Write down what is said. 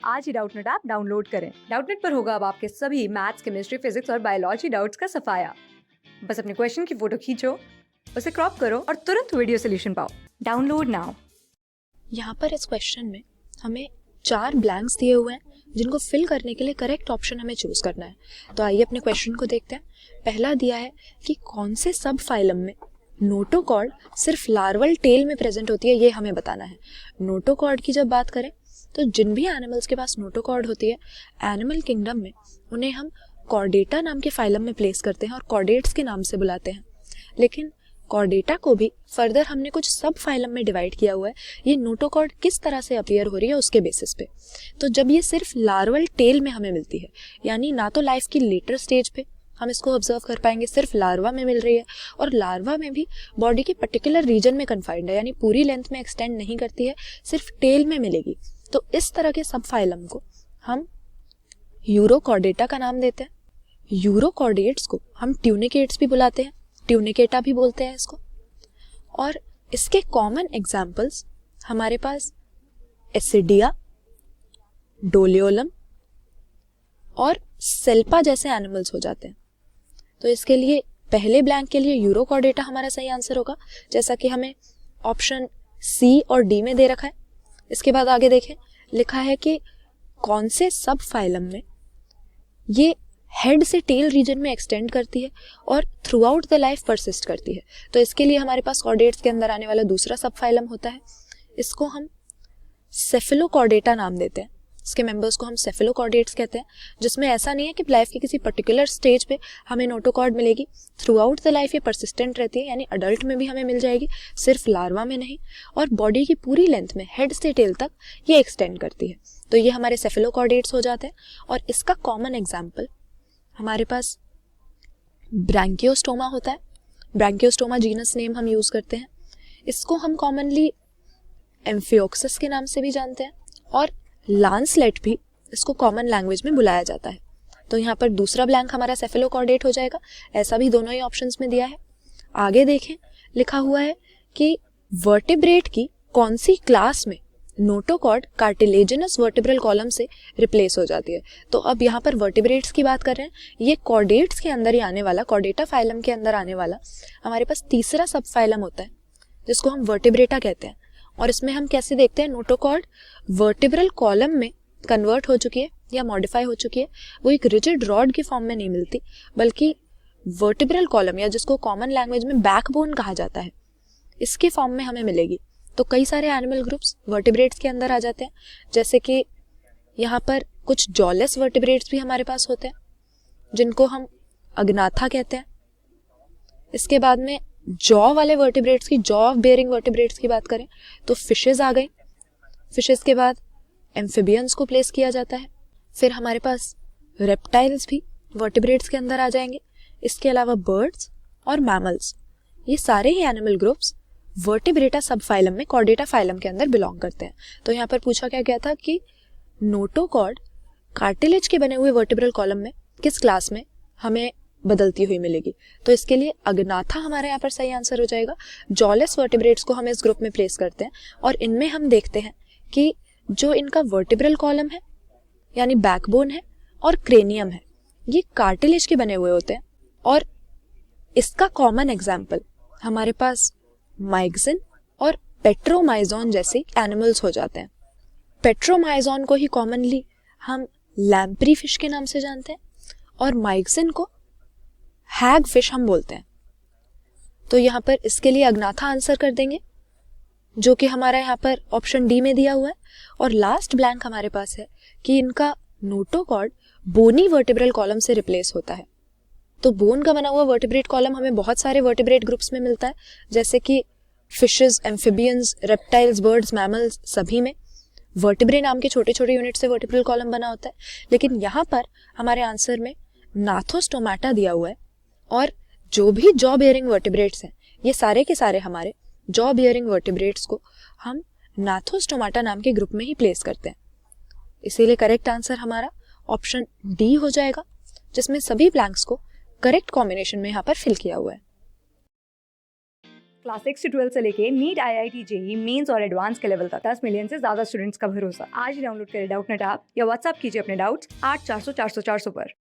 आज ही Doubtnut app download करें। Doubtnut पर होगा अब आपके सभी मैथ्स, केमिस्ट्री, फिजिक्स और बायोलॉजी डाउट्स का सफाया। बस अपने क्वेश्चन की फोटो खींचो, उसे क्रॉप करो और तुरंत वीडियो सोल्यूशन पाओ। Download now. यहाँ पर इस क्वेश्चन में हमें 4 ब्लैंक्स दिए हुए हैं जिनको फिल करने के लिए करेक्ट ऑप्शन हमें चूज करना है। तो आइए अपने क्वेश्चन को देखते हैं। पहला दिया है कि कौन से सब फाइलम में नोटोकॉर्ड सिर्फ लार्वल टेल में प्रेजेंट होती है, ये हमें बताना है। नोटोकॉर्ड की जब बात करें तो जिन भी एनिमल्स के पास नोटोकॉर्ड होती है एनिमल किंगडम में, उन्हें हम कॉर्डेटा नाम के फाइलम में प्लेस करते हैं और कॉर्डेट्स के नाम से बुलाते हैं। लेकिन कॉर्डेटा को भी फर्दर हमने कुछ सब फाइलम में डिवाइड किया हुआ है, ये नोटोकॉर्ड किस तरह से अपीयर हो रही है उसके बेसिस पे। तो जब ये सिर्फ लार्वल टेल में हमें मिलती है, यानी ना तो लाइफ की लेटर स्टेज पे हम इसको ऑब्जर्व कर पाएंगे, सिर्फ लार्वा में मिल रही है, और लार्वा में भी बॉडी के पर्टिकुलर रीजन में कन्फाइंड है, यानी पूरी लेंथ में एक्सटेंड नहीं करती है, सिर्फ टेल में मिलेगी। तो इस तरह के सब फाइलम को हम यूरोकॉर्डेटा का नाम देते हैं। यूरोकॉर्डेट्स को हम ट्यूनिकेट्स भी बुलाते हैं, ट्यूनिकेटा भी बोलते हैं इसको। और इसके कॉमन एग्जाम्पल्स हमारे पास एसिडिया, डोलियोलम और सेल्पा जैसे एनिमल्स हो जाते हैं। तो इसके लिए पहले ब्लैंक के लिए यूरोकॉर्डेटा हमारा सही आंसर होगा, जैसा कि हमें ऑप्शन सी और डी में दे रखा है। इसके बाद आगे देखें, लिखा है कि कौन से सब फाइलम में ये हेड से टेल रीजन में एक्सटेंड करती है और through out the life persist करती है। तो इसके लिए हमारे पास कॉर्डेट्स के अंदर आने वाला दूसरा सब फाइलम होता है, इसको हम सेफेलोकॉर्डेटा नाम देते हैं। इसके मेंबर्स को हम सेफेलोकॉर्डेट्स कहते हैं, जिसमें ऐसा नहीं है कि लाइफ के किसी पर्टिकुलर स्टेज पे हमें नोटोकॉर्ड मिलेगी, थ्रू आउट द लाइफ ये परसिस्टेंट रहती है, यानी अडल्ट में भी हमें मिल जाएगी, सिर्फ लार्वा में नहीं, और बॉडी की पूरी लेंथ में हेड से टेल तक ये एक्सटेंड करती है। तो ये हमारे सेफेलोकॉर्डेट्स हो जाते हैं। और इसका कॉमन एग्जाम्पल हमारे पास ब्रैंकियोस्टोमा होता है। ब्रैंकियोस्टोमा जीनस नेम हम यूज करते हैं। इसको हम कॉमनली एम्फियोक्सिस के नाम से भी जानते हैं, और लांसलेट भी इसको कॉमन लैंग्वेज में बुलाया जाता है। तो यहाँ पर दूसरा ब्लैंक हमारा सेफेलोकॉर्डेट हो जाएगा, ऐसा भी दोनों ही ऑप्शंस में दिया है। आगे देखें, लिखा हुआ है कि वर्टिब्रेट की कौन सी क्लास में नोटोकॉर्ड कार्टिलेजिनस वर्टिब्रल कॉलम से रिप्लेस हो जाती है। तो अब यहाँ पर वर्टिब्रेट्स की बात कर रहे हैं, ये कॉर्डेट्स के अंदर ही आने वाला, कॉर्डेटा फाइलम के अंदर आने वाला हमारे पास तीसरा सब फाइलम होता है, जिसको हम वर्टिब्रेटा कहते हैं। और इसमें हम कैसे देखते हैं, नोटोकॉर्ड वर्टिब्रल कॉलम में कन्वर्ट हो चुकी है या मॉडिफाई हो चुकी है। वो एक रिजिड रॉड की फॉर्म में नहीं मिलती, बल्कि वर्टिब्रल कॉलम, या जिसको कॉमन लैंग्वेज में बैकबोन कहा जाता है, इसके फॉर्म में हमें मिलेगी। तो कई सारे एनिमल ग्रुप्स वर्टिब्रेट्स के अंदर आ जाते हैं, जैसे कि यहाँ पर कुछ जॉलेस वर्टिब्रेट्स भी हमारे पास होते हैं, जिनको हम अग्नाथा कहते हैं। इसके बाद में जॉ वाले वर्टिब्रेट्स की, जॉ बेयरिंग वर्टिब्रेट्स की बात करें तो फिशेज आ गई। फिशेज के बाद एम्फिबियंस को प्लेस किया जाता है। फिर हमारे पास रेप्टाइल्स भी वर्टिब्रेट्स के अंदर आ जाएंगे। इसके अलावा बर्ड्स और मैमल्स, ये सारे ही एनिमल ग्रुप्स वर्टिब्रेटा सब फाइलम में कॉर्डेटा फाइलम के अंदर बिलोंग करते हैं। तो यहाँ पर पूछा क्या गया था कि नोटोकॉर्ड कार्टिलेज के बने हुए वर्टिब्रल कॉलम में किस क्लास में हमें बदलती हुई मिलेगी। तो इसके लिए अग्नाथा हमारे यहाँ पर सही आंसर हो जाएगा। जॉलेस वर्टिब्रेट्स को हम इस ग्रुप में प्लेस करते हैं, और इनमें हम देखते हैं कि जो इनका वर्टिब्रल कॉलम है, यानी बैकबोन है और क्रेनियम है, ये कार्टिलेज के बने हुए होते हैं। और इसका कॉमन एग्जाम्पल हमारे पास माइग्जिन और पेट्रोमाइजोन जैसे एनिमल्स हो जाते हैं। पेट्रोमाइजोन को ही कॉमनली हम लैम्प्री फिश के नाम से जानते हैं, और माइग्जिन को हैग फिश हम बोलते हैं। तो यहाँ पर इसके लिए अग्नाथा आंसर कर देंगे, जो कि हमारा यहाँ पर ऑप्शन डी में दिया हुआ है। और लास्ट ब्लैंक हमारे पास है कि इनका नोटोकॉर्ड बोनी वर्टिब्रल कॉलम से रिप्लेस होता है। तो बोन का बना हुआ वर्टिब्रेट कॉलम हमें बहुत सारे वर्टिब्रेट ग्रुप्स में मिलता है, जैसे कि fishes, amphibians, reptiles, birds, mammals, सभी में वर्टिब्रे नाम के छोटे छोटे यूनिट से वर्टिब्रल कॉलम बना होता है। लेकिन यहाँ पर हमारे आंसर में नाथोस्टोमाटा दिया हुआ है, और जो भी जॉ बेयरिंग वर्टिब्रेट्स हैं, ये सारे के सारे हमारे जॉ बेयरिंग वर्टिब्रेट्स को हम नाथोस्टोमाटा नाम के ग्रुप में ही प्लेस करते हैं। इसीलिए करेक्ट आंसर हमारा ऑप्शन डी हो जाएगा, जिसमें सभी ब्लैंक्स को करेक्ट कॉम्बिनेशन में यहाँ पर फिल किया हुआ है। क्लास 6 से 12 से लेके नीट, IIT, जेई, मेंस और एडवांस के लेवल तक 10 मिलियन से ज्यादा स्टूडेंट्स का भरोसा। आज ही डाउनलोड करें डाउटनेट ऐप या व्हाट्सएप कीजिए अपने डाउट्स 8400 400 400 पर।